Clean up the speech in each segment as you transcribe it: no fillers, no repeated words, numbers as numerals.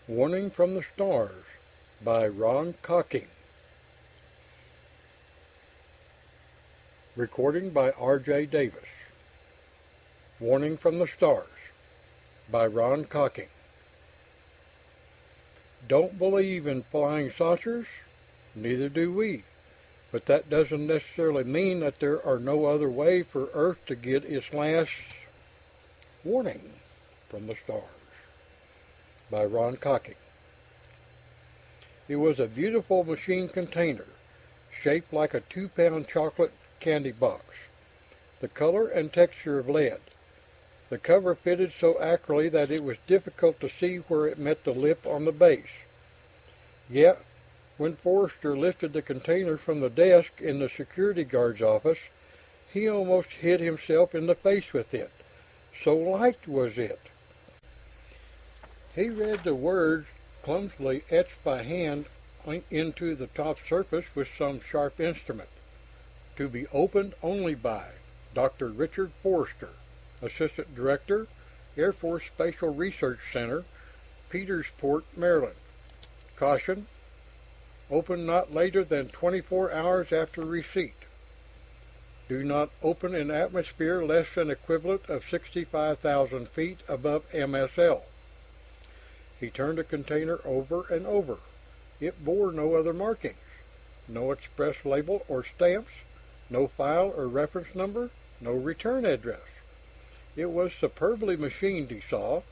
Warning from the Stars by Ron Cocking. Recording by R.J. Davis. Warning from the Stars by Ron Cocking. Don't believe in flying saucers? Neither do we. But that doesn't necessarily mean that there are no other way for Earth to get its last warning from the stars by Ron Cocking. It was a beautiful machine container, shaped like a 2-pound chocolate candy box, the color and texture of lead. The cover fitted so accurately that it was difficult to see where it met the lip on the base. Yet, when Forrester lifted the container from the desk in the security guard's office, he almost hit himself in the face with it. So light was it. He read the words clumsily etched by hand into the top surface with some sharp instrument. To be opened only by Dr. Richard Forrester, Assistant Director, Air Force Spatial Research Center, Petersport, Maryland. Caution: open not later than 24 hours after receipt. Do not open in atmosphere less than equivalent of 65,000 feet above MSL. He turned the container over and over. It bore no other markings, no express label or stamps, no file or reference number, no return address. It was superbly machined, he saw.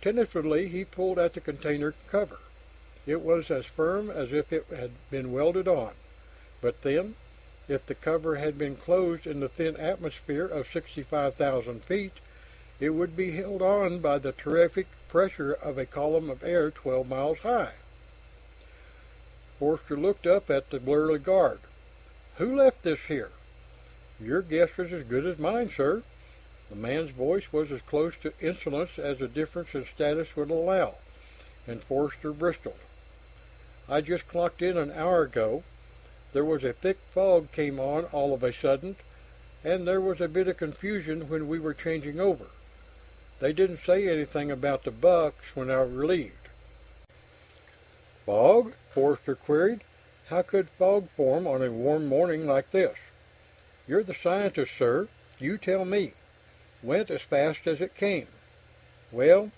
Tentatively, he pulled at the container cover. It was as firm as if it had been welded on. But then, if the cover had been closed in the thin atmosphere of 65,000 feet, it would be held on by the terrific pressure of a column of air 12 miles high. Forrester looked up at the burly guard. "Who left this here?" "Your guess is as good as mine, sir." The man's voice was as close to insolence as the difference in status would allow, and Forrester bristled. "I just clocked in an hour ago. There was a thick fog came on all of a sudden, and there was a bit of confusion when we were changing over. They didn't say anything about the bucks when I relieved." "Fog?" Forrester queried. "How could fog form on a warm morning like this?" "You're the scientist, sir. You tell me." "Went as fast as it came." "Well,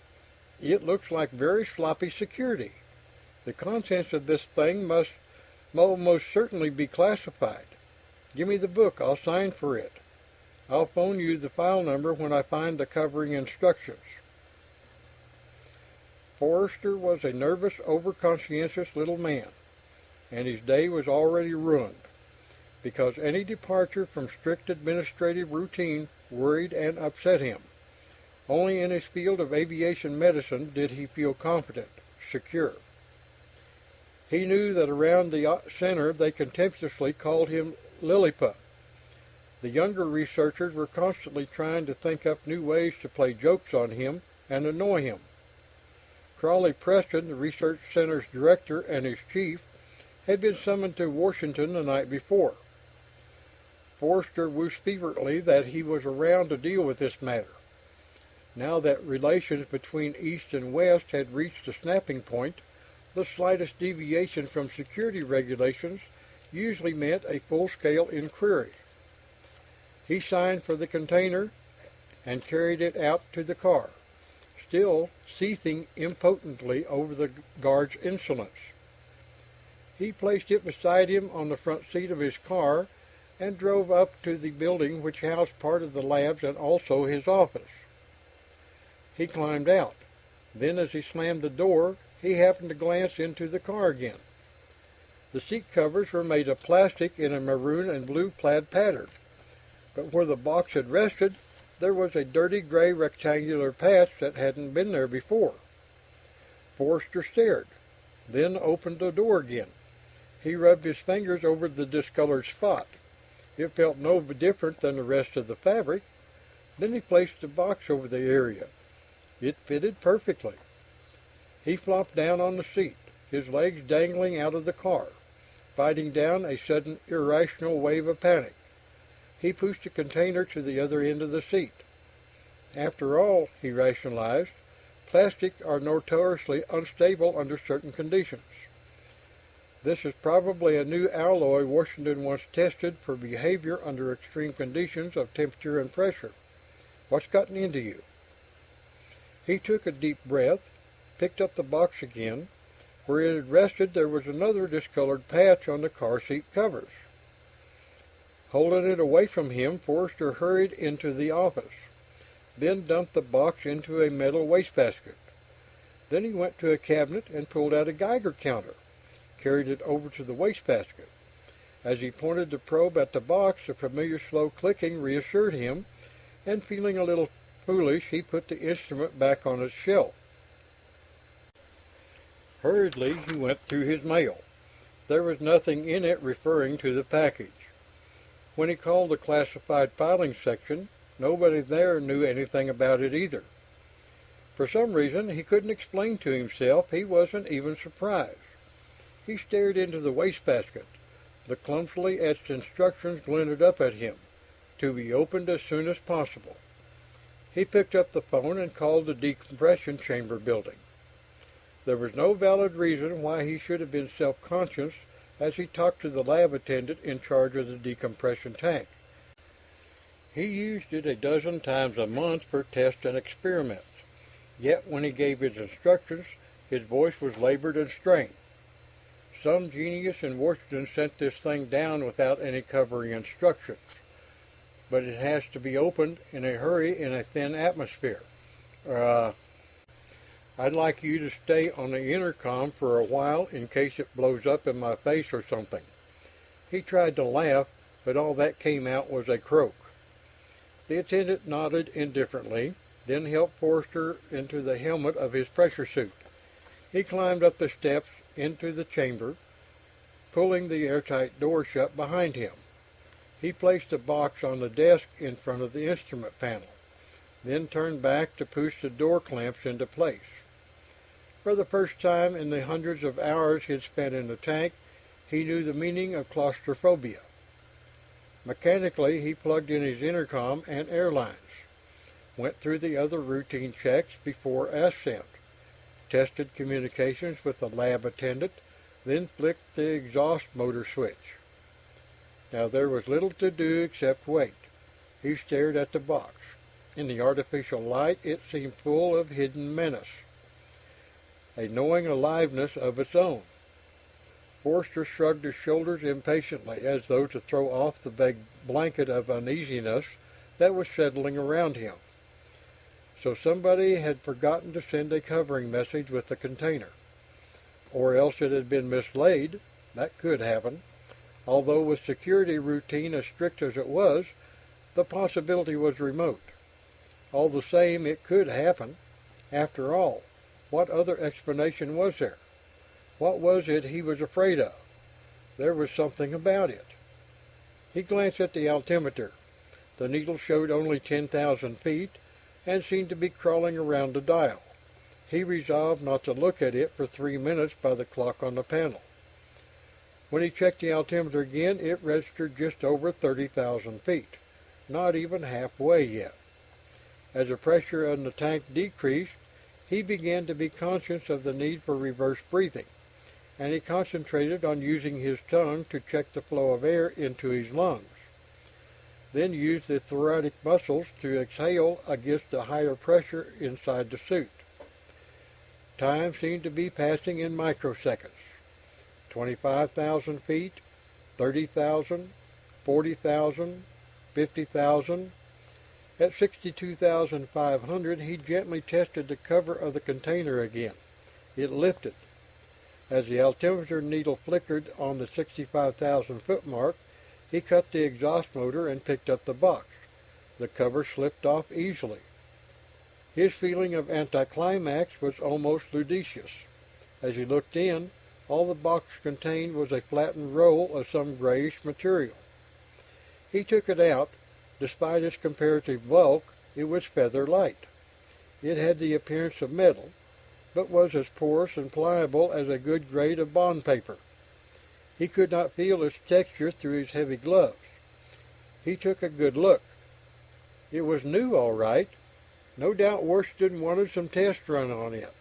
it looks like very sloppy security. The contents of this thing must most certainly be classified. Give me the book. I'll sign for it. I'll phone you the file number when I find the covering instructions." Forrester was a nervous, over-conscientious little man, and his day was already ruined, because any departure from strict administrative routine worried and upset him. Only in his field of aviation medicine did he feel confident, secure. He knew that around the center they contemptuously called him Lilliput. The younger researchers were constantly trying to think up new ways to play jokes on him and annoy him. Crawley Preston, the research center's director and his chief, had been summoned to Washington the night before. Forrester wished fervently that he was around to deal with this matter. Now that relations between East and West had reached a snapping point, the slightest deviation from security regulations usually meant a full-scale inquiry. He signed for the container and carried it out to the car, still seething impotently over the guard's insolence. He placed it beside him on the front seat of his car and drove up to the building which housed part of the labs and also his office. He climbed out. Then, as he slammed the door, he happened to glance into the car again. The seat covers were made of plastic in a maroon and blue plaid pattern, but where the box had rested, there was a dirty gray rectangular patch that hadn't been there before. Forrester stared, then opened the door again. He rubbed his fingers over the discolored spot. It felt no different than the rest of the fabric. Then he placed the box over the area. It fitted perfectly. He flopped down on the seat, his legs dangling out of the car, fighting down a sudden irrational wave of panic. He pushed the container to the other end of the seat. After all, he rationalized, Plastics are notoriously unstable under certain conditions. This is probably a new alloy Washington once tested for behavior under extreme conditions of temperature and pressure. What's gotten into you? He took a deep breath, picked up the box again. Where it had rested, there was another discolored patch on the car seat covers. Holding it away from him, Forrester hurried into the office, then dumped the box into a metal wastebasket. Then he went to a cabinet and pulled out a Geiger counter, carried it over to the wastebasket. As he pointed the probe at the box, the familiar slow clicking reassured him, and feeling a little foolish, he put the instrument back on its shelf. Hurriedly, he went through his mail. There was nothing in it referring to the package. When he called the classified filing section, nobody there knew anything about it either. For some reason he couldn't explain to himself, he wasn't even surprised. He stared into the wastebasket. The clumsily etched instructions glinted up at him, to be opened as soon as possible. He picked up the phone and called the decompression chamber building. There was no valid reason why he should have been self-conscious as he talked to the lab attendant in charge of the decompression tank. He used it a dozen times a month for tests and experiments, yet when he gave his instructions, his voice was labored and strained. Some genius in Washington sent this thing down without any covering instructions, but it has to be opened in a hurry in a thin atmosphere. I'd like you to stay on the intercom for a while in case it blows up in my face or something. He tried to laugh, but all that came out was a croak. The attendant nodded indifferently, then helped Forrester into the helmet of his pressure suit. He climbed up the steps into the chamber, pulling the airtight door shut behind him. He placed the box on the desk in front of the instrument panel, then turned back to push the door clamps into place. For the first time in the hundreds of hours he'd spent in the tank, he knew the meaning of claustrophobia. Mechanically, he plugged in his intercom and airlines, went through the other routine checks before ascent, tested communications with the lab attendant, then flicked the exhaust motor switch. Now there was little to do except wait. He stared at the box. In the artificial light, it seemed full of hidden menace, a knowing aliveness of its own. Forrester shrugged his shoulders impatiently, as though to throw off the vague blanket of uneasiness that was settling around him. So somebody had forgotten to send a covering message with the container. Or else it had been mislaid. That could happen. Although with security routine as strict as it was, the possibility was remote. All the same, it could happen. After all, what other explanation was there? What was it he was afraid of? There was something about it. He glanced at the altimeter. The needle showed only 10,000 feet and seemed to be crawling around the dial. He resolved not to look at it for 3 minutes by the clock on the panel. When he checked the altimeter again, it registered just over 30,000 feet. Not even halfway yet. As the pressure in the tank decreased, he began to be conscious of the need for reverse breathing, and he concentrated on using his tongue to check the flow of air into his lungs, then used the thoracic muscles to exhale against the higher pressure inside the suit. Time seemed to be passing in microseconds. 25,000 feet, 30,000, 40,000, 50,000. At 62,500, he gently tested the cover of the container again. It lifted. As the altimeter needle flickered on the 65,000-foot mark, he cut the exhaust motor and picked up the box. The cover slipped off easily. His feeling of anticlimax was almost ludicrous. As he looked in, all the box contained was a flattened roll of some grayish material. He took it out. Despite its comparative bulk, it was feather light. It had the appearance of metal, but was as porous and pliable as a good grade of bond paper. He could not feel its texture through his heavy gloves. He took a good look. It was new, all right. No doubt Worsted wanted some tests run on it,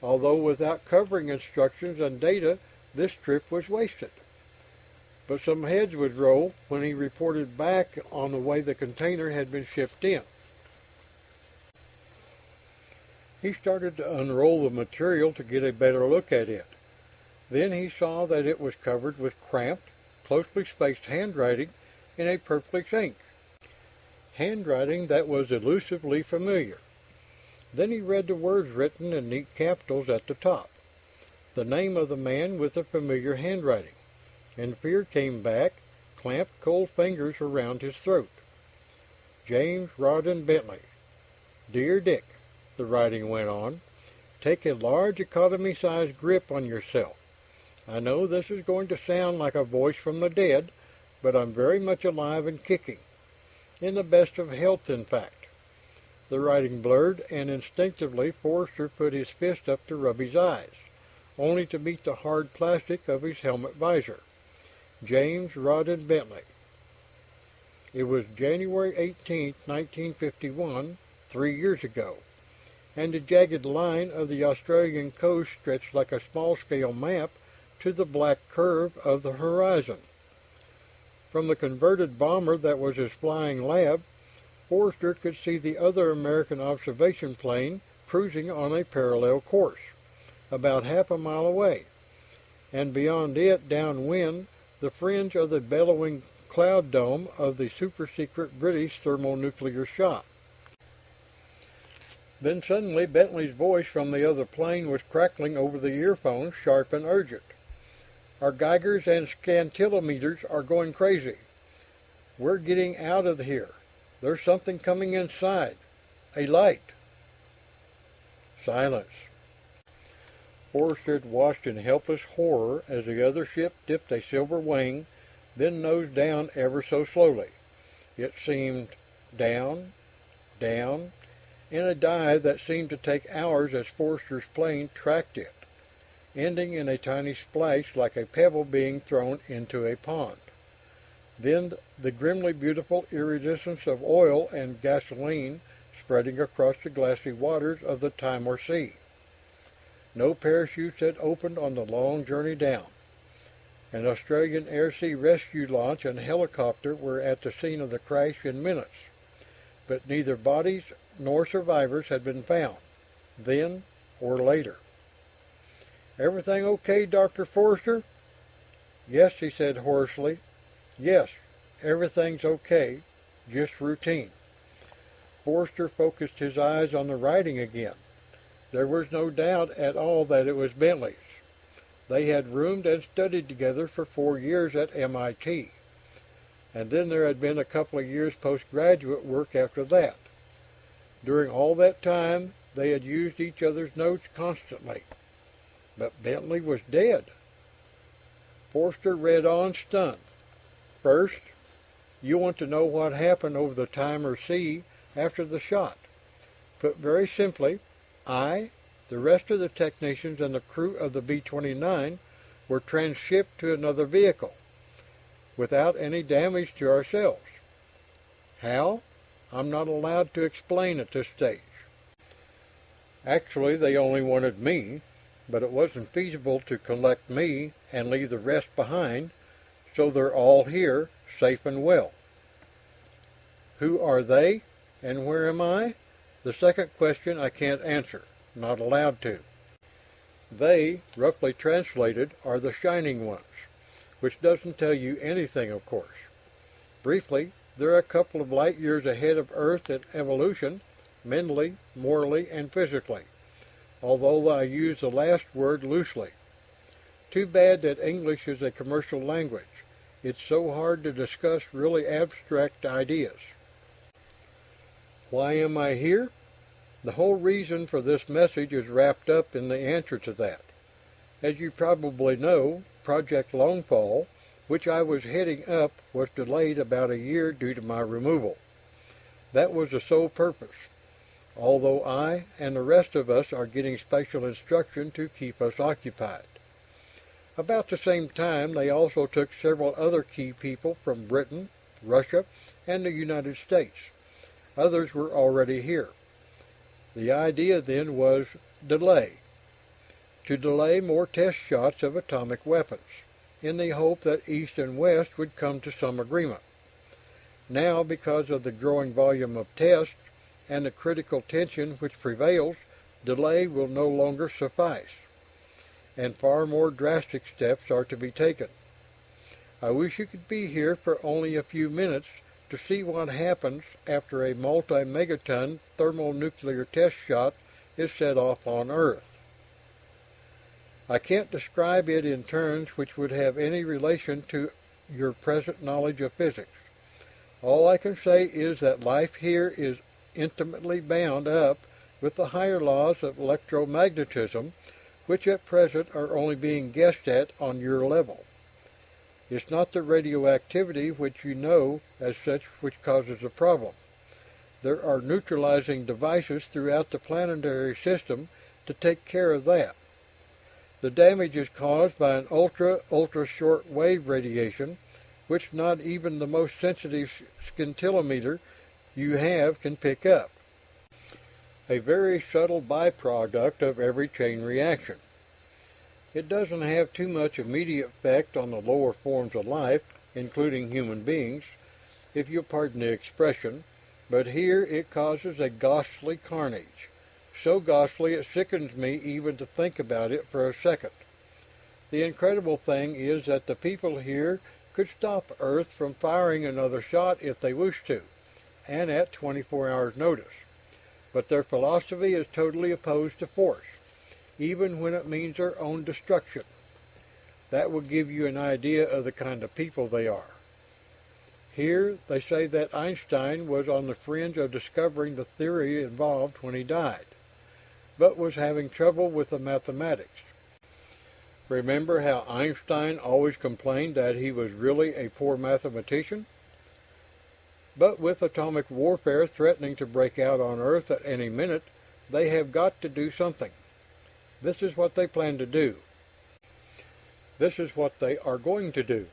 although without covering instructions and data, this trip was wasted. But some heads would roll when he reported back on the way the container had been shipped in. He started to unroll the material to get a better look at it. Then he saw that it was covered with cramped, closely spaced handwriting in a purplish ink. Handwriting that was elusively familiar. Then he read the words written in neat capitals at the top. The name of the man with the familiar handwriting. And fear came back, clamped cold fingers around his throat. James Rawdon Bentley. Dear Dick, the writing went on, take a large economy-sized grip on yourself. I know this is going to sound like a voice from the dead, but I'm very much alive and kicking. In the best of health, in fact. The writing blurred, and instinctively Forrester put his fist up to rub his eyes, only to meet the hard plastic of his helmet visor. James Rawdon Bentley. It was January 18, 1951, 3 years ago, and the jagged line of the Australian coast stretched like a small-scale map to the black curve of the horizon. From the converted bomber that was his flying lab, Forrester could see the other American observation plane cruising on a parallel course, about half a mile away, and beyond it, downwind, the fringe of the bellowing cloud dome of the super-secret British thermonuclear shop. Then suddenly Bentley's voice from the other plane was crackling over the earphones, sharp and urgent. Our Geigers and scintillometers are going crazy. We're getting out of here. There's something coming inside. A light. Silence. Forrester watched in helpless horror as the other ship dipped a silver wing, then nosed down ever so slowly. It seemed down, down, in a dive that seemed to take hours as Forrester's plane tracked it, ending in a tiny splash like a pebble being thrown into a pond. Then the grimly beautiful iridescence of oil and gasoline spreading across the glassy waters of the Timor Sea. No parachutes had opened on the long journey down. An Australian air-sea rescue launch and helicopter were at the scene of the crash in minutes, but neither bodies nor survivors had been found, then or later. Everything okay, Dr. Forrester? Yes, he said hoarsely. Yes, everything's okay, just routine. Forrester focused his eyes on the writing again. There was no doubt at all that it was Bentley's. They had roomed and studied together for 4 years at MIT, and then there had been a couple of years postgraduate work after that. During all that time, they had used each other's notes constantly. But Bentley was dead. Forrester read on, stunned. First, you want to know what happened over the Timor Sea after the shot. Put very simply, I, the rest of the technicians and the crew of the B-29 were transshipped to another vehicle, without any damage to ourselves. How? I'm not allowed to explain at this stage. Actually, they only wanted me, but it wasn't feasible to collect me and leave the rest behind, so they're all here, safe and well. Who are they, and where am I? The second question I can't answer, not allowed to. They, roughly translated, are the shining ones, which doesn't tell you anything, of course. Briefly, they're a couple of light years ahead of Earth in evolution, mentally, morally, and physically, although I use the last word loosely. Too bad that English is a commercial language. It's so hard to discuss really abstract ideas. Why am I here? The whole reason for this message is wrapped up in the answer to that. As you probably know, Project Longfall, which I was heading up, was delayed about a year due to my removal. That was the sole purpose, although I and the rest of us are getting special instruction to keep us occupied. About the same time, they also took several other key people from Britain, Russia, and the United States. Others were already here. The idea then was delay, to delay more test shots of atomic weapons, in the hope that East and West would come to some agreement. Now, because of the growing volume of tests and the critical tension which prevails, delay will no longer suffice, and far more drastic steps are to be taken. I wish you could be here for only a few minutes to see what happens after a multi-megaton thermonuclear test shot is set off on Earth. I can't describe it in terms which would have any relation to your present knowledge of physics. All I can say is that life here is intimately bound up with the higher laws of electromagnetism, which at present are only being guessed at on your level. It's not the radioactivity which you know as such which causes the problem. There are neutralizing devices throughout the planetary system to take care of that. The damage is caused by an ultra-short wave radiation, which not even the most sensitive scintillometer you have can pick up. A very subtle byproduct of every chain reaction. It doesn't have too much immediate effect on the lower forms of life, including human beings, if you'll pardon the expression, but here it causes a ghastly carnage. So ghastly it sickens me even to think about it for a second. The incredible thing is that the people here could stop Earth from firing another shot if they wish to, and at 24 hours' notice. But their philosophy is totally opposed to force, even when it means their own destruction. That will give you an idea of the kind of people they are. Here they say that Einstein was on the fringe of discovering the theory involved when he died, but was having trouble with the mathematics. Remember how Einstein always complained that he was really a poor mathematician? But with atomic warfare threatening to break out on Earth at any minute, they have got to do something. This is what they plan to do. This is what they are going to do.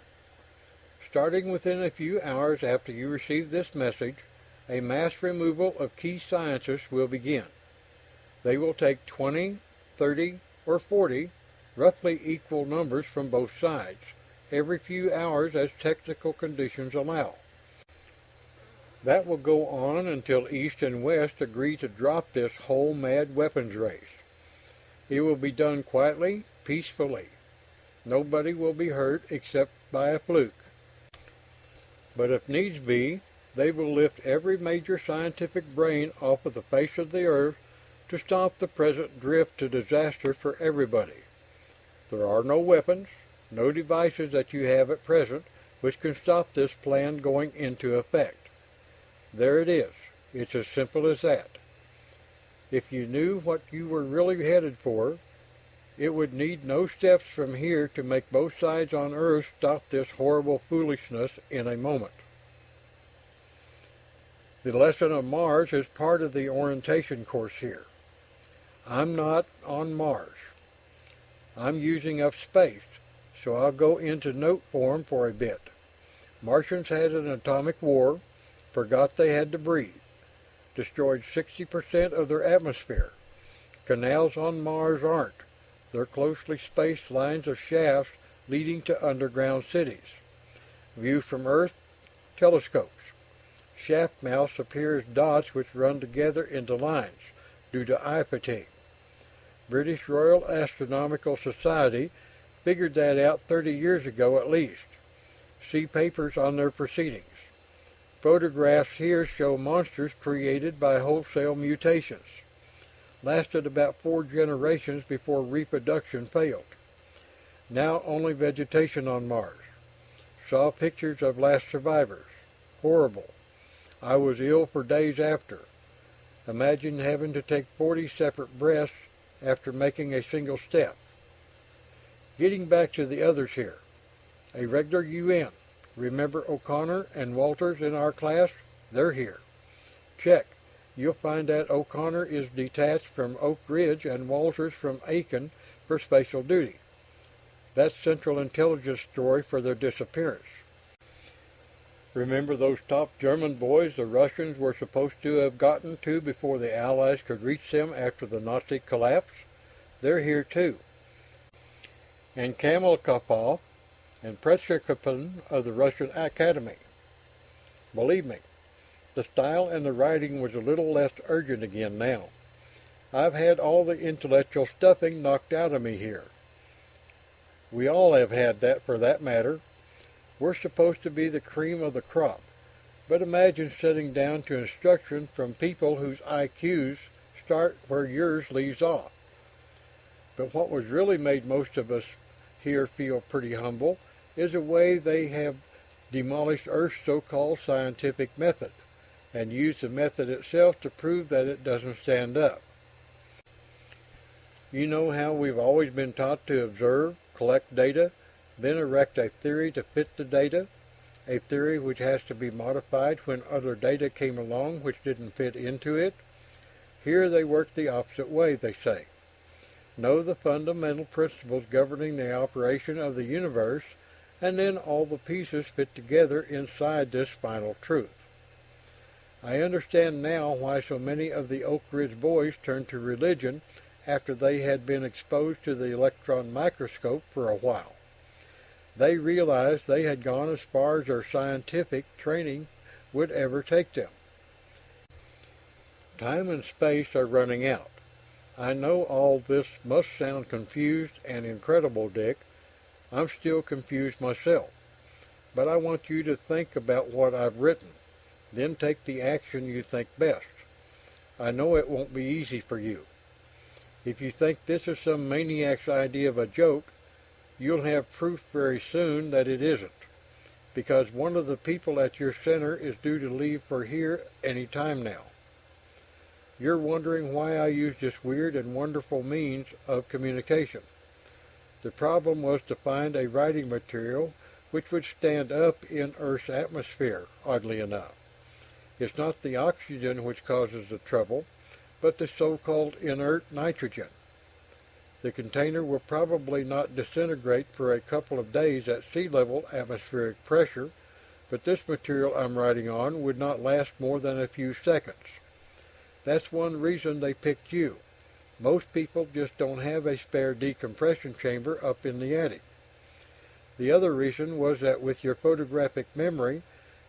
Starting within a few hours after you receive this message, a mass removal of key scientists will begin. They will take 20, 30, or 40, roughly equal numbers from both sides, every few hours as technical conditions allow. That will go on until East and West agree to drop this whole mad weapons race. It will be done quietly, peacefully. Nobody will be hurt except by a fluke. But if needs be, they will lift every major scientific brain off of the face of the Earth to stop the present drift to disaster for everybody. There are no weapons, no devices that you have at present which can stop this plan going into effect. There it is. It's as simple as that. If you knew what you were really headed for, it would need no steps from here to make both sides on Earth stop this horrible foolishness in a moment. The lesson of Mars is part of the orientation course here. I'm not on Mars. I'm using up space, so I'll go into note form for a bit. Martians had an atomic war, forgot they had to breathe, destroyed 60% of their atmosphere. Canals on Mars aren't. They're closely spaced lines of shafts leading to underground cities. View from Earth, telescopes. Shaft mouths appear as dots which run together into lines due to eye fatigue. British Royal Astronomical Society figured that out 30 years ago at least. See papers on their proceedings. Photographs here show monsters created by wholesale mutations. Lasted about 4 generations before reproduction failed. Now only vegetation on Mars. Saw pictures of last survivors. Horrible. I was ill for days after. Imagine having to take 40 separate breaths after making a single step. Getting back to the others here. A regular UN. Remember O'Connor and Walters in our class? They're here. Check. You'll find that O'Connor is detached from Oak Ridge and Walters from Aiken for special duty. That's Central Intelligence story for their disappearance. Remember those top German boys the Russians were supposed to have gotten to before the Allies could reach them after the Nazi collapse? They're here too. And Kamalkapov and Pretchkapin of the Russian Academy. Believe me, the style and the writing was a little less urgent again now. I've had all the intellectual stuffing knocked out of me here. We all have had that, for that matter. We're supposed to be the cream of the crop, but imagine sitting down to instruction from people whose IQs start where yours leaves off. But what was really made most of us here feel pretty humble is the way they have demolished Earth's so-called scientific method, and used the method itself to prove that it doesn't stand up. You know how we've always been taught to observe, collect data, then erect a theory to fit the data, a theory which has to be modified when other data came along which didn't fit into it? Here they work the opposite way, they say. Know the fundamental principles governing the operation of the universe, and then all the pieces fit together inside this final truth. I understand now why so many of the Oak Ridge boys turned to religion after they had been exposed to the electron microscope for a while. They realized they had gone as far as their scientific training would ever take them. Time and space are running out. I know all this must sound confused and incredible, Dick. I'm still confused myself. But I want you to think about what I've written, then take the action you think best. I know it won't be easy for you. If you think this is some maniac's idea of a joke, you'll have proof very soon that it isn't, because one of the people at your center is due to leave for here any time now. You're wondering why I use this weird and wonderful means of communication. The problem was to find a writing material which would stand up in Earth's atmosphere, oddly enough. It's not the oxygen which causes the trouble, but the so-called inert nitrogen. The container will probably not disintegrate for a couple of days at sea level atmospheric pressure, but this material I'm writing on would not last more than a few seconds. That's one reason they picked you. Most people just don't have a spare decompression chamber up in the attic. The other reason was that with your photographic memory,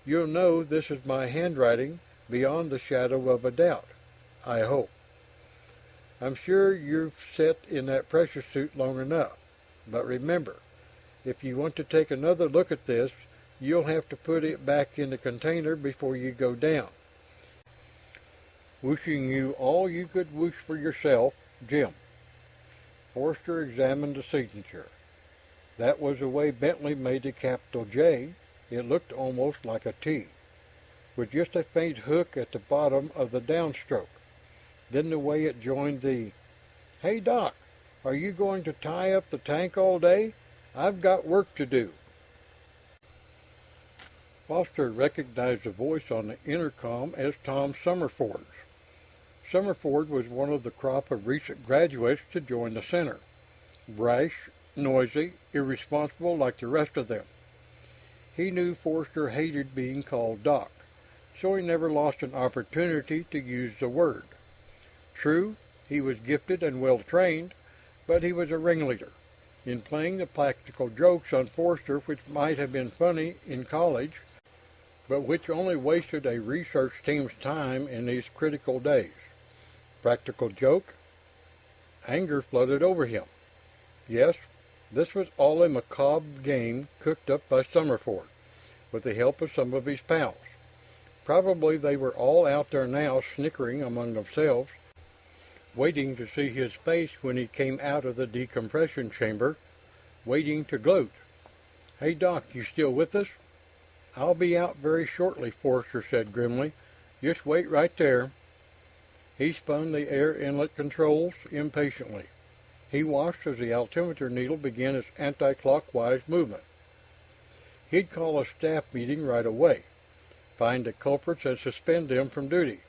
you'll know this is my handwriting beyond the shadow of a doubt, I hope. I'm sure you've sat in that pressure suit long enough, but remember, if you want to take another look at this, you'll have to put it back in the container before you go down. Wishing you all you could wish for yourself, Jim. Forster examined the signature. That was the way Bentley made the capital J. It looked almost like a T, with just a faint hook at the bottom of the downstroke. Then the way it joined the, "Hey, Doc, are you going to tie up the tank all day? I've got work to do." Foster recognized the voice on the intercom as Tom Summerford's. Summerford was one of the crop of recent graduates to join the center. Brash, noisy, irresponsible like the rest of them. He knew Forster hated being called Doc, so he never lost an opportunity to use the word. True, he was gifted and well-trained, but he was a ringleader in playing the practical jokes on Forster which might have been funny in college, but which only wasted a research team's time in these critical days. Practical joke? Anger flooded over him. Yes, this was all a macabre game cooked up by Summerford, with the help of some of his pals. Probably they were all out there now snickering among themselves, waiting to see his face when he came out of the decompression chamber, waiting to gloat. "Hey, Doc, you still with us?" "I'll be out very shortly," Forster said grimly. "Just wait right there." He spun the air inlet controls impatiently. He watched as the altimeter needle began its anti-clockwise movement. He'd call a staff meeting right away, find the culprits and suspend them from duty.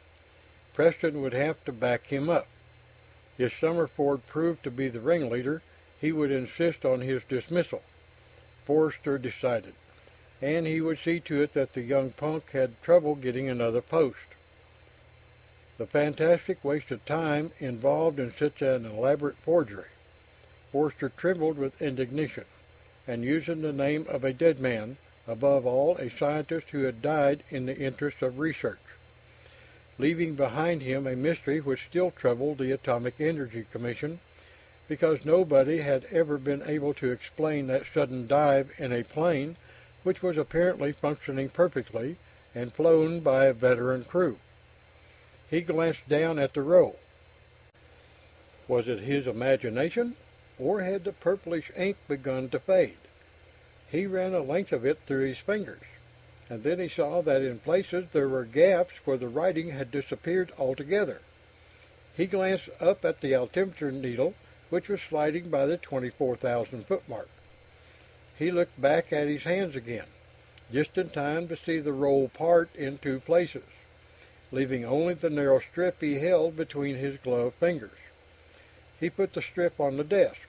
Preston would have to back him up. If Summerford proved to be the ringleader, he would insist on his dismissal. Forrester decided. and he would see to it that the young punk had trouble getting another post. The fantastic waste of time involved in such an elaborate forgery. Forster trembled with indignation, and using the name of a dead man, above all a scientist who had died in the interest of research, leaving behind him a mystery which still troubled the Atomic Energy Commission, because nobody had ever been able to explain that sudden dive in a plane which was apparently functioning perfectly and flown by a veteran crew. He glanced down at the roll. Was it his imagination, or had the purplish ink begun to fade? He ran a length of it through his fingers, and then he saw that in places there were gaps where the writing had disappeared altogether. He glanced up at the altimeter needle, which was sliding by the 24,000-foot mark. He looked back at his hands again, just in time to see the roll part in two places, leaving only the narrow strip he held between his gloved fingers. He put the strip on the desk,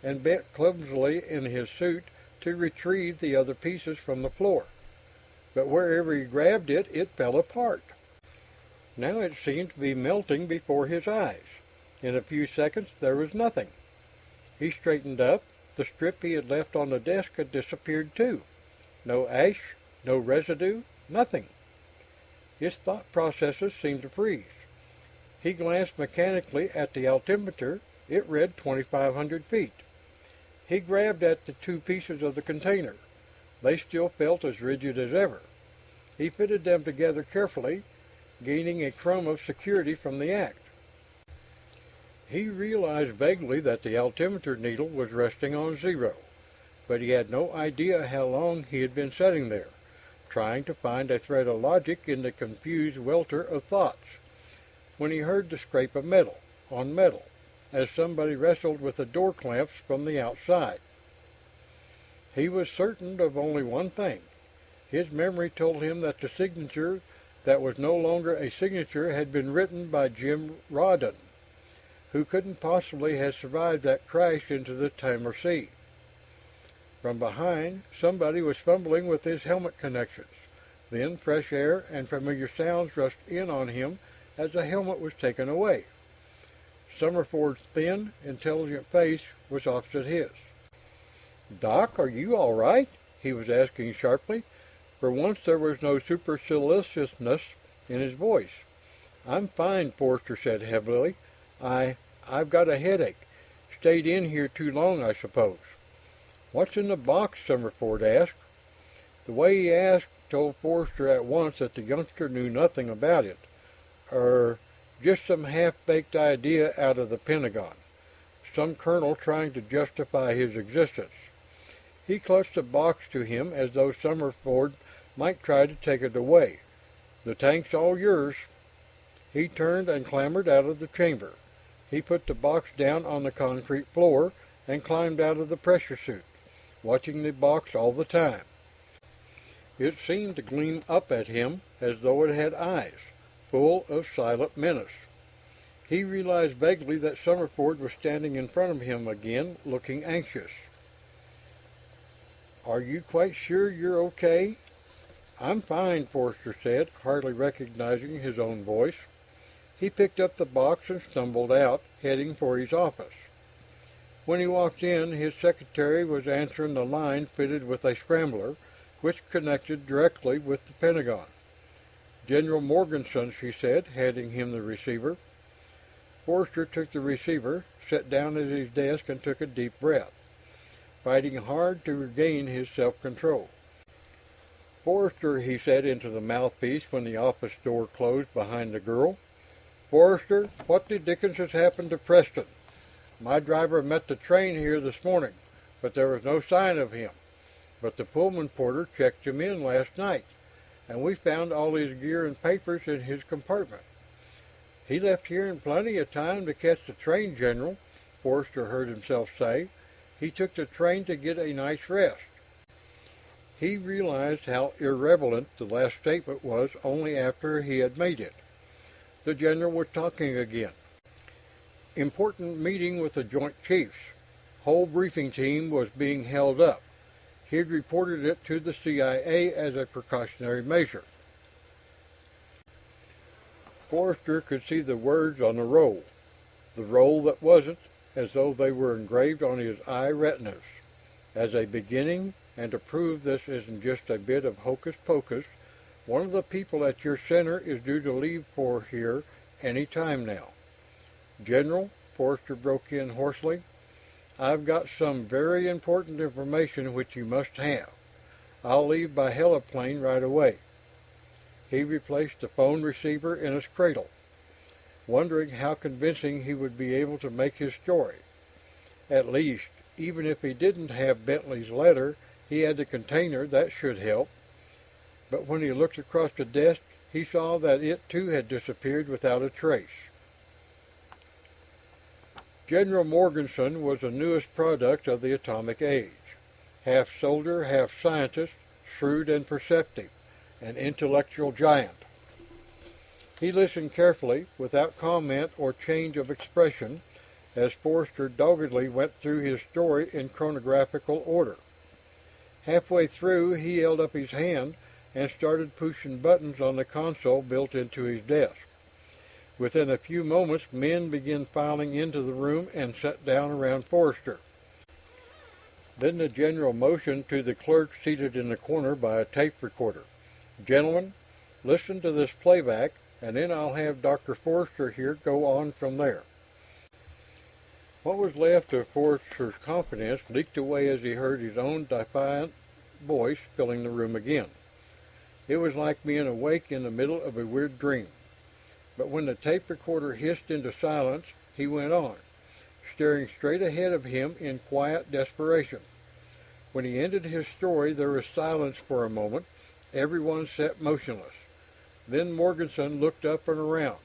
and bent clumsily in his suit to retrieve the other pieces from the floor. But wherever he grabbed it, it fell apart. Now it seemed to be melting before his eyes. In a few seconds there was nothing. He straightened up. The strip he had left on the desk had disappeared too. No ash, no residue, nothing. His thought processes seemed to freeze. He glanced mechanically at the altimeter. It read 2,500 feet. He grabbed at the two pieces of the container. They still felt as rigid as ever. He fitted them together carefully, gaining a crumb of security from the act. He realized vaguely that the altimeter needle was resting on zero, but he had no idea how long he had been sitting there, trying to find a thread of logic in the confused welter of thoughts, when he heard the scrape of metal on metal, as somebody wrestled with the door clamps from the outside. He was certain of only one thing. His memory told him that the signature that was no longer a signature had been written by Jim Rawdon, who couldn't possibly have survived that crash into the Tamar Sea. From behind, somebody was fumbling with his helmet connections. Then fresh air and familiar sounds rushed in on him as the helmet was taken away. Summerford's thin, intelligent face was opposite his. "Doc, are you all right?" he was asking sharply. For once there was no superciliousness in his voice. "I'm fine," Forster said heavily. I've got a headache. Stayed in here too long, I suppose." "What's in the box?" Summerford asked. The way he asked told Forster at once that the youngster knew nothing about it. Just some half-baked idea out of the Pentagon. Some colonel trying to justify his existence." He clutched the box to him as though Summerford might try to take it away. "The tank's all yours." He turned and clambered out of the chamber. He put the box down on the concrete floor and climbed out of the pressure suit, watching the box all the time. It seemed to gleam up at him as though it had eyes, full of silent menace. He realized vaguely that Summerford was standing in front of him again, looking anxious. "Are you quite sure you're okay?" "I'm fine," Forster said, hardly recognizing his own voice. He picked up the box and stumbled out, heading for his office. When he walked in, his secretary was answering the line fitted with a scrambler, which connected directly with the Pentagon. "General Morganson," she said, handing him the receiver. Forster took the receiver, sat down at his desk, and took a deep breath, fighting hard to regain his self-control. "Forster," he said into the mouthpiece when the office door closed behind the girl. "Forster, what the dickens has happened to Preston? My driver met the train here this morning, but there was no sign of him. But the Pullman porter checked him in last night, and we found all his gear and papers in his compartment." "He left here in plenty of time to catch the train, General," Forster heard himself say. "He took the train to get a night's rest." He realized how irrelevant the last statement was only after he had made it. The general was talking again. "Important meeting with the Joint Chiefs. Whole briefing team was being held up. he had reported it to the CIA as a precautionary measure. Forrester could see the words on the roll that wasn't, as though they were engraved on his eye retinas. As a beginning, and to prove this isn't just a bit of hocus pocus, one of the people at your center is due to leave for here any time now. General, Forrester broke in hoarsely, I've got some very important information which you must have. I'll leave by heliplane right away. He replaced the phone receiver in its cradle, wondering how convincing he would be able to make his story. At least, even if he didn't have Bentley's letter, he had the container. That should help. But when he looked across the desk, he saw that it too had disappeared without a trace. General Morganson was the newest product of the atomic age. Half soldier, half scientist, shrewd and perceptive, an intellectual giant. He listened carefully, without comment or change of expression, as Forrester doggedly went through his story in chronological order. Halfway through, he held up his hand and started pushing buttons on the console built into his desk. Within a few moments, men began filing into the room and sat down around Forrester. Then the general motioned to the clerk seated in the corner by a tape recorder. Gentlemen, listen to this playback, and then I'll have Dr. Forrester here go on from there. What was left of Forrester's confidence leaked away as he heard his own defiant voice filling the room again. It was like being awake in the middle of a weird dream. But when the tape recorder hissed into silence, he went on, staring straight ahead of him in quiet desperation. When he ended his story, there was silence for a moment. Everyone sat motionless. Then Morganson looked up and around.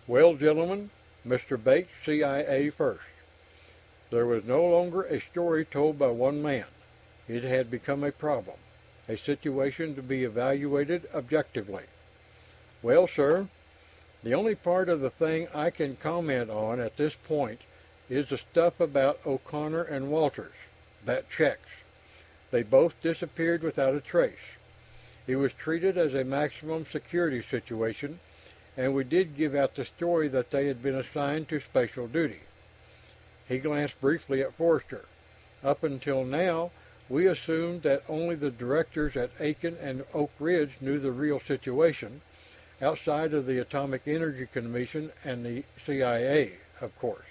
Well, gentlemen, Mr. Bates, CIA first. There was no longer a story told by one man. It had become a problem, a situation to be evaluated objectively. Well, sir, the only part of the thing I can comment on at this point is the stuff about O'Connor and Walters. That checks. They both disappeared without a trace. It was treated as a maximum security situation, and we did give out the story that they had been assigned to special duty. He glanced briefly at Forrester. Up until now, we assumed that only the directors at Aiken and Oak Ridge knew the real situation, outside of the Atomic Energy Commission and the CIA, of course.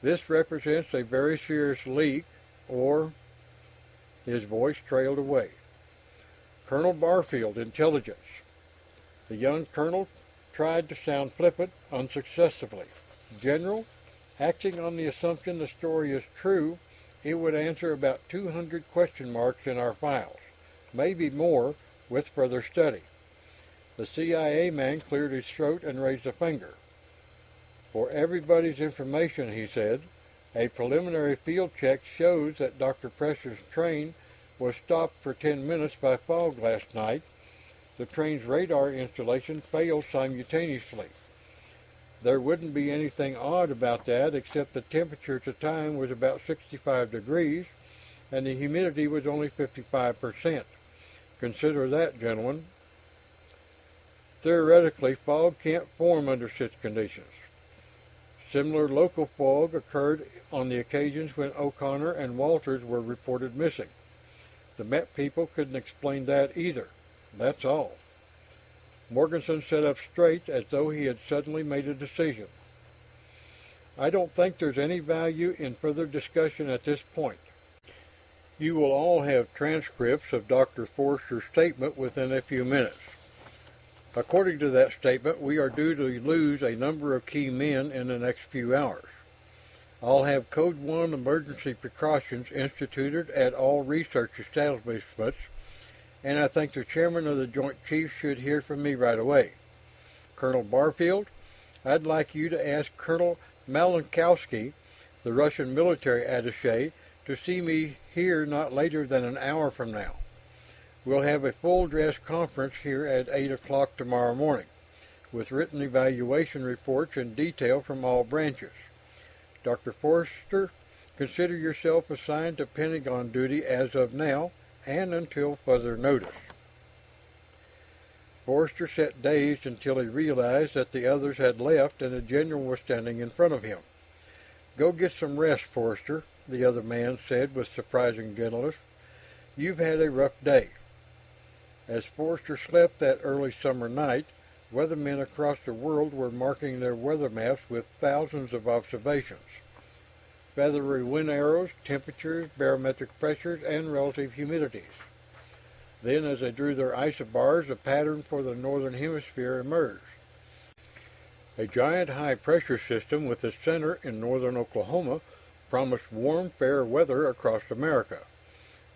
This represents a very serious leak, or... His voice trailed away. Colonel Barfield, Intelligence. The young colonel tried to sound flippant, unsuccessfully. General, acting on the assumption the story is true, it would answer about 200 question marks in our files, maybe more, with further study. The CIA man cleared his throat and raised a finger. For everybody's information, he said, a preliminary field check shows that Dr. Presser's train was stopped for 10 minutes by fog last night. The train's radar installation failed simultaneously. There wouldn't be anything odd about that, except the temperature at the time was about 65 degrees, and the humidity was only 55%. Consider that, gentlemen. Theoretically, fog can't form under such conditions. Similar local fog occurred on the occasions when O'Connor and Walters were reported missing. The Met people couldn't explain that either. That's all. Morganson sat up straight as though he had suddenly made a decision. I don't think there's any value in further discussion at this point. You will all have transcripts of Dr. Forster's statement within a few minutes. According to that statement, we are due to lose a number of key men in the next few hours. I'll have Code 1 emergency precautions instituted at all research establishments, and I think the chairman of the Joint Chiefs should hear from me right away. Colonel Barfield, I'd like you to ask Colonel Malenkowski, the Russian military attaché, to see me here not later than an hour from now. We'll have a full-dress conference here at 8 o'clock tomorrow morning, with written evaluation reports in detail from all branches. Dr. Forster, Consider yourself assigned to Pentagon duty as of now and until further notice." Forrester sat dazed until he realized that the others had left and the general was standing in front of him. "Go get some rest, Forrester," the other man said with surprising gentleness. "You've had a rough day." As Forrester slept that early summer night, weathermen across the world were marking their weather maps with thousands of observations. Feathery wind arrows, temperatures, barometric pressures, and relative humidities. Then, as they drew their isobars, a pattern for the northern hemisphere emerged. A giant high-pressure system with its center in northern Oklahoma promised warm, fair weather across America.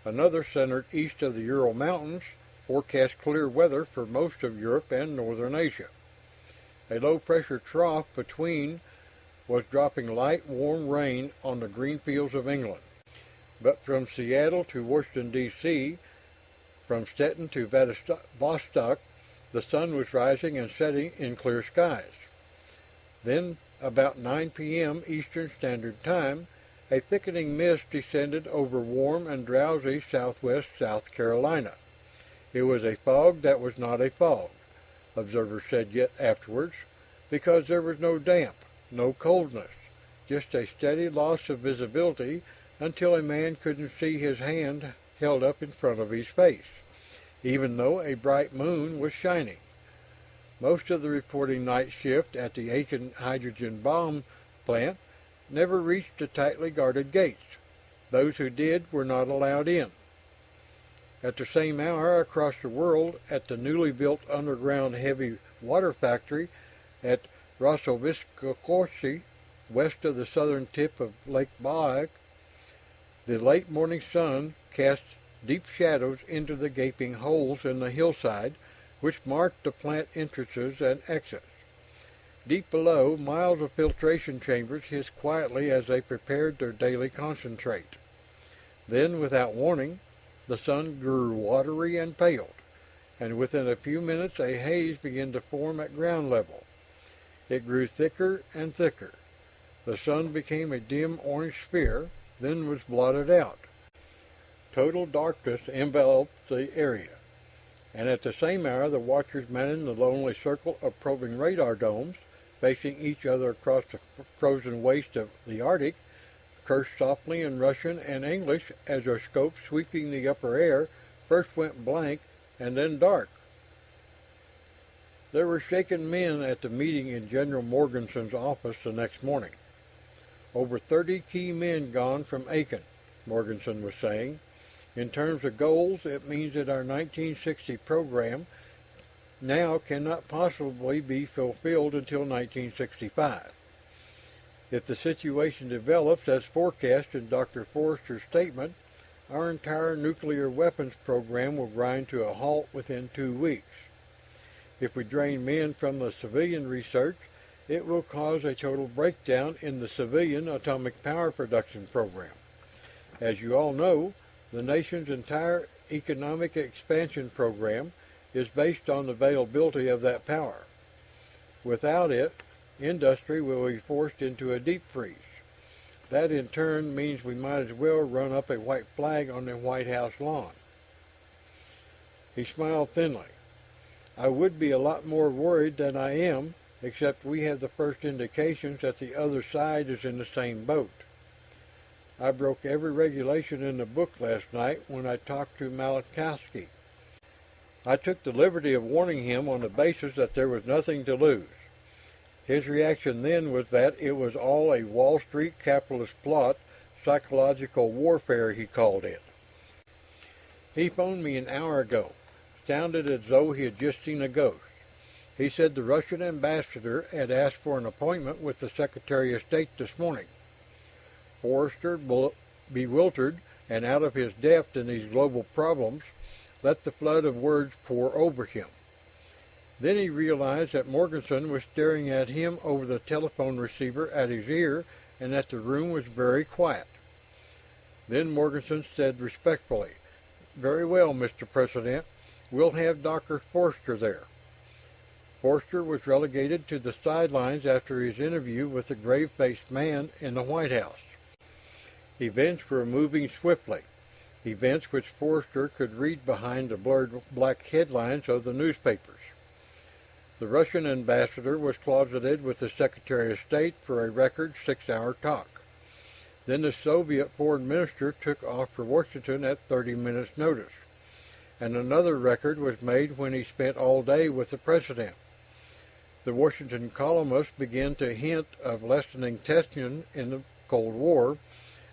Another centered east of the Ural Mountains forecast clear weather for most of Europe and northern Asia. A low-pressure trough between was dropping light, warm rain on the green fields of England. But from Seattle to Washington, D.C., from Stettin to Vostok, the sun was rising and setting in clear skies. Then, about 9 p.m. Eastern Standard Time, a thickening mist descended over warm and drowsy southwest South Carolina. It was a fog that was not a fog, observers said yet afterwards, because there was no damp, no coldness, just a steady loss of visibility until a man couldn't see his hand held up in front of his face, even though a bright moon was shining. Most of the reporting night shift at the Aiken hydrogen bomb plant never reached the tightly guarded gates. Those who did were not allowed in. At the same hour across the world, at the newly built underground heavy water factory at Rossoviskokorsi, west of the southern tip of Lake Baag, the late morning sun cast deep shadows into the gaping holes in the hillside which marked the plant entrances and exits. Deep below, miles of filtration chambers hissed quietly as they prepared their daily concentrate. Then, without warning, the sun grew watery and paled, and within a few minutes a haze began to form at ground level. It grew thicker and thicker. The sun became a dim orange sphere, then was blotted out. Total darkness enveloped the area, and at the same hour the watchers manning the lonely circle of probing radar domes, facing each other across the frozen waste of the Arctic, cursed softly in Russian and English as their scopes sweeping the upper air first went blank and then dark. There were shaken men at the meeting in General Morganson's office the next morning. "Over 30 key men gone from Aiken," Morganson was saying. "In terms of goals, it means that our 1960 program now cannot possibly be fulfilled until 1965. If the situation develops as forecast in Dr. Forrester's statement, our entire nuclear weapons program will grind to a halt within 2 weeks. If we drain men from the civilian research, it will cause a total breakdown in the civilian atomic power production program. As you all know, the nation's entire economic expansion program is based on the availability of that power. Without it, industry will be forced into a deep freeze. That in turn means we might as well run up a white flag on the White House lawn." He smiled thinly. "I would be a lot more worried than I am, except we have the first indications that the other side is in the same boat. I broke every regulation in the book last night when I talked to Malachowski. I took the liberty of warning him on the basis that there was nothing to lose. His reaction then was that it was all a Wall Street capitalist plot, psychological warfare, he called it. He phoned me an hour ago, sounded as though he had just seen a ghost. He said the Russian ambassador had asked for an appointment with the Secretary of State this morning." Forrester, bewildered and out of his depth in these global problems, let the flood of words pour over him. Then he realized that Morganson was staring at him over the telephone receiver at his ear and that the room was very quiet. Then Morganson said respectfully, "Very well, Mr. President, we'll have Dr. Forrester there." Forrester was relegated to the sidelines after his interview with the grave-faced man in the White House. Events were moving swiftly, events which Forster could read behind the blurred black headlines of the newspapers. The Russian ambassador was closeted with the Secretary of State for a record 6-hour talk. Then the Soviet foreign minister took off for Washington at 30 minutes' notice, and another record was made when he spent all day with the president. The Washington columnists began to hint of lessening tension in the Cold War,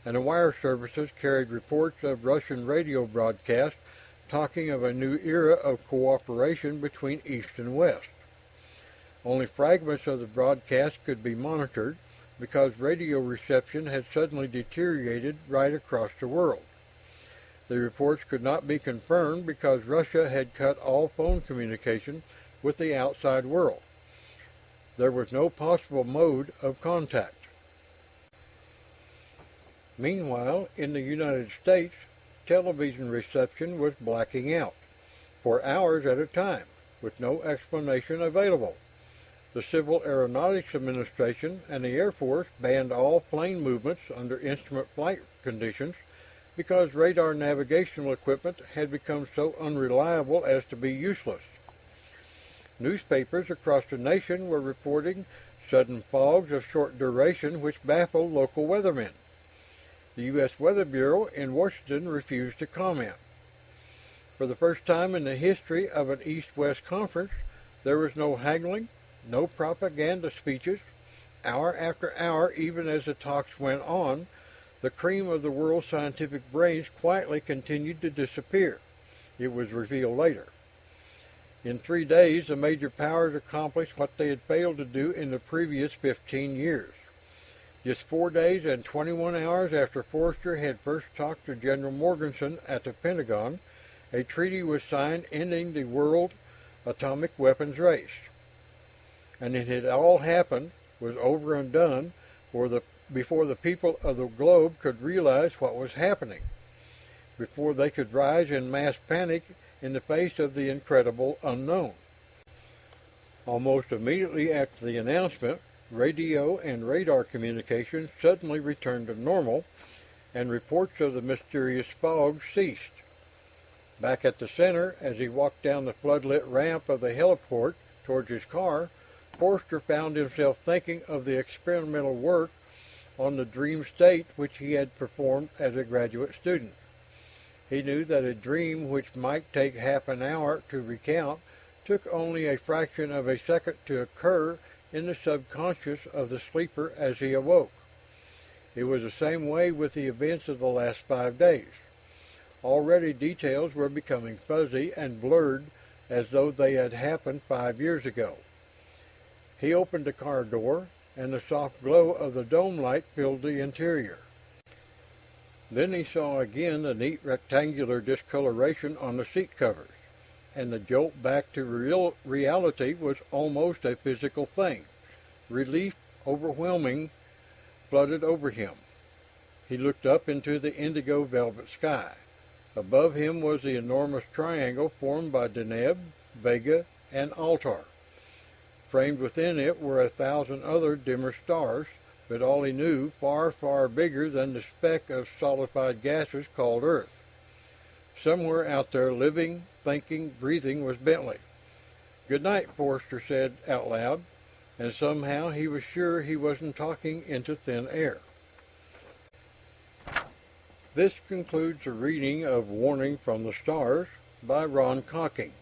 and the wire services carried reports of Russian radio broadcasts talking of a new era of cooperation between East and West. Only fragments of the broadcast could be monitored because radio reception had suddenly deteriorated right across the world. The reports could not be confirmed because Russia had cut all phone communication with the outside world. There was no possible mode of contact. Meanwhile, in the United States, television reception was blacking out for hours at a time, with no explanation available. The Civil Aeronautics Administration and the Air Force banned all plane movements under instrument flight conditions because radar navigational equipment had become so unreliable as to be useless. Newspapers across the nation were reporting sudden fogs of short duration which baffled local weathermen. The U.S. Weather Bureau in Washington refused to comment. For the first time in the history of an East-West conference, there was no haggling, no propaganda speeches. Hour after hour, even as the talks went on, the cream of the world's scientific brains quietly continued to disappear. It was revealed later. In 3 days, the major powers accomplished what they had failed to do in the previous 15 years. Just 4 days and 21 hours after Forster had first talked to General Morganson at the Pentagon, a treaty was signed ending the world atomic weapons race. And it had all happened, was over and done, before the people of the globe could realize what was happening, before they could rise in mass panic in the face of the incredible unknown. Almost immediately after the announcement, radio and radar communications suddenly returned to normal, and reports of the mysterious fog ceased. Back at the center, as he walked down the floodlit ramp of the heliport towards his car, Forster found himself thinking of the experimental work on the dream state which he had performed as a graduate student. He knew that a dream which might take half an hour to recount took only a fraction of a second to occur in the subconscious of the sleeper as he awoke. It was the same way with the events of the last 5 days. Already details were becoming fuzzy and blurred as though they had happened 5 years ago. He opened the car door, and the soft glow of the dome light filled the interior. Then he saw again the neat rectangular discoloration on the seat covers, and the jolt back to reality was almost a physical thing. Relief, overwhelming, flooded over him. He looked up into the indigo velvet sky. Above him was the enormous triangle formed by Deneb, Vega, and Altair. Framed within it were 1,000 other dimmer stars, but all he knew far, far bigger than the speck of solidified gases called Earth. Somewhere out there, living, thinking, breathing, was Bentley. "Good night," Forster said out loud, and somehow he was sure he wasn't talking into thin air. This concludes the reading of Warning from the Stars by Ron Cocking.